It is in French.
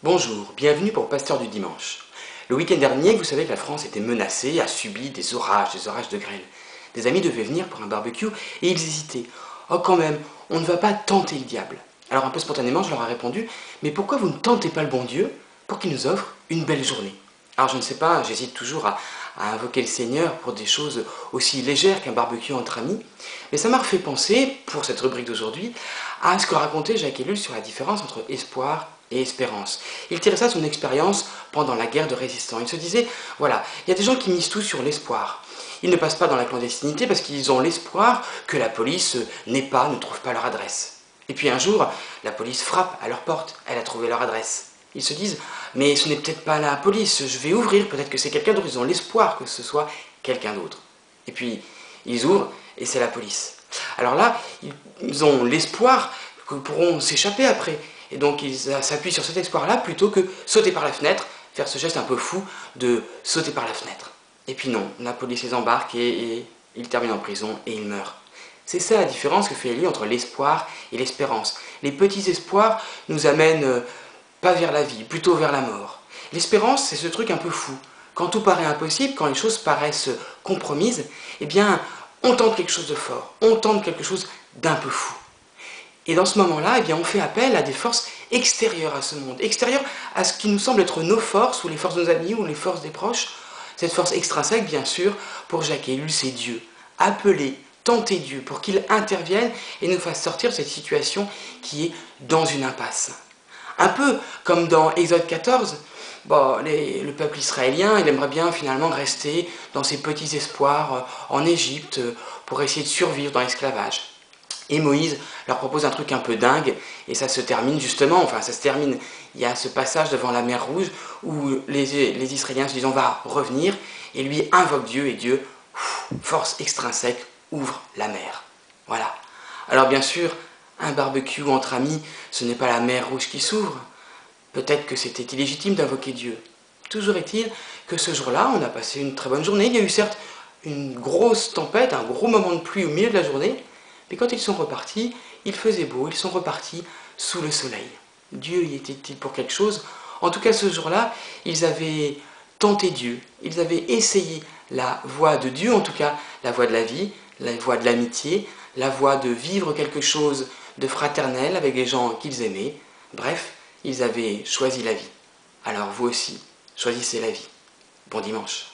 Bonjour, bienvenue pour Pasteur du Dimanche. Le week-end dernier, vous savez que la France était menacée, a subi des orages de grêle. Des amis devaient venir pour un barbecue et ils hésitaient. Oh quand même, on ne va pas tenter le diable. Alors un peu spontanément, je leur ai répondu, mais pourquoi vous ne tentez pas le bon Dieu pour qu'il nous offre une belle journée? Alors je ne sais pas, j'hésite toujours à invoquer le Seigneur pour des choses aussi légères qu'un barbecue entre amis, mais ça m'a refait penser, pour cette rubrique d'aujourd'hui, à ce que racontait Jacques Ellul sur la différence entre espoir et espérance. Il tirait ça de son expérience pendant la guerre de résistance. Il se disait, voilà, il y a des gens qui misent tout sur l'espoir. Ils ne passent pas dans la clandestinité parce qu'ils ont l'espoir que la police ne trouve pas leur adresse. Et puis un jour, la police frappe à leur porte, elle a trouvé leur adresse. Ils se disent, mais ce n'est peut-être pas la police, je vais ouvrir, peut-être que c'est quelqu'un d'autre, ils ont l'espoir que ce soit quelqu'un d'autre. Et puis, ils ouvrent, et c'est la police. Alors là, ils ont l'espoir qu'ils pourront s'échapper après. Et donc, ils s'appuient sur cet espoir-là, plutôt que sauter par la fenêtre, faire ce geste un peu fou de sauter par la fenêtre. Et puis non, la police les embarque et ils terminent en prison et ils meurent. C'est ça la différence que fait Élie entre l'espoir et l'espérance. Les petits espoirs nous amènent pas vers la vie, plutôt vers la mort. L'espérance, c'est ce truc un peu fou. Quand tout paraît impossible, quand les choses paraissent compromises, eh bien, on tente quelque chose de fort, on tente quelque chose d'un peu fou. Et dans ce moment-là, eh bien, on fait appel à des forces extérieures à ce monde, extérieures à ce qui nous semble être nos forces, ou les forces de nos amis, ou les forces des proches. Cette force extrinsèque, bien sûr, pour Jacques Ellul, c'est Dieu. Appeler, tenter Dieu, pour qu'il intervienne et nous fasse sortir de cette situation qui est dans une impasse. Un peu comme dans Exode 14, le peuple israélien, il aimerait bien finalement rester dans ses petits espoirs en Égypte pour essayer de survivre dans l'esclavage. Et Moïse leur propose un truc un peu dingue, et ça se termine justement, il y a ce passage devant la mer Rouge où les Israéliens se disent on va revenir, et lui invoque Dieu, et Dieu, force extrinsèque, ouvre la mer. Voilà. Alors bien sûr, un barbecue entre amis, ce n'est pas la mer Rouge qui s'ouvre. Peut-être que c'était illégitime d'invoquer Dieu. Toujours est-il que ce jour-là, on a passé une très bonne journée. Il y a eu certes une grosse tempête, un gros moment de pluie au milieu de la journée, mais quand ils sont repartis, il faisait beau, ils sont repartis sous le soleil. Dieu y était-il pour quelque chose? En tout cas, ce jour-là, ils avaient tenté Dieu, ils avaient essayé la voie de Dieu, en tout cas la voie de la vie, la voie de l'amitié, la voie de vivre quelque chose de fraternel avec les gens qu'ils aimaient. Bref, ils avaient choisi la vie. Alors vous aussi, choisissez la vie. Bon dimanche.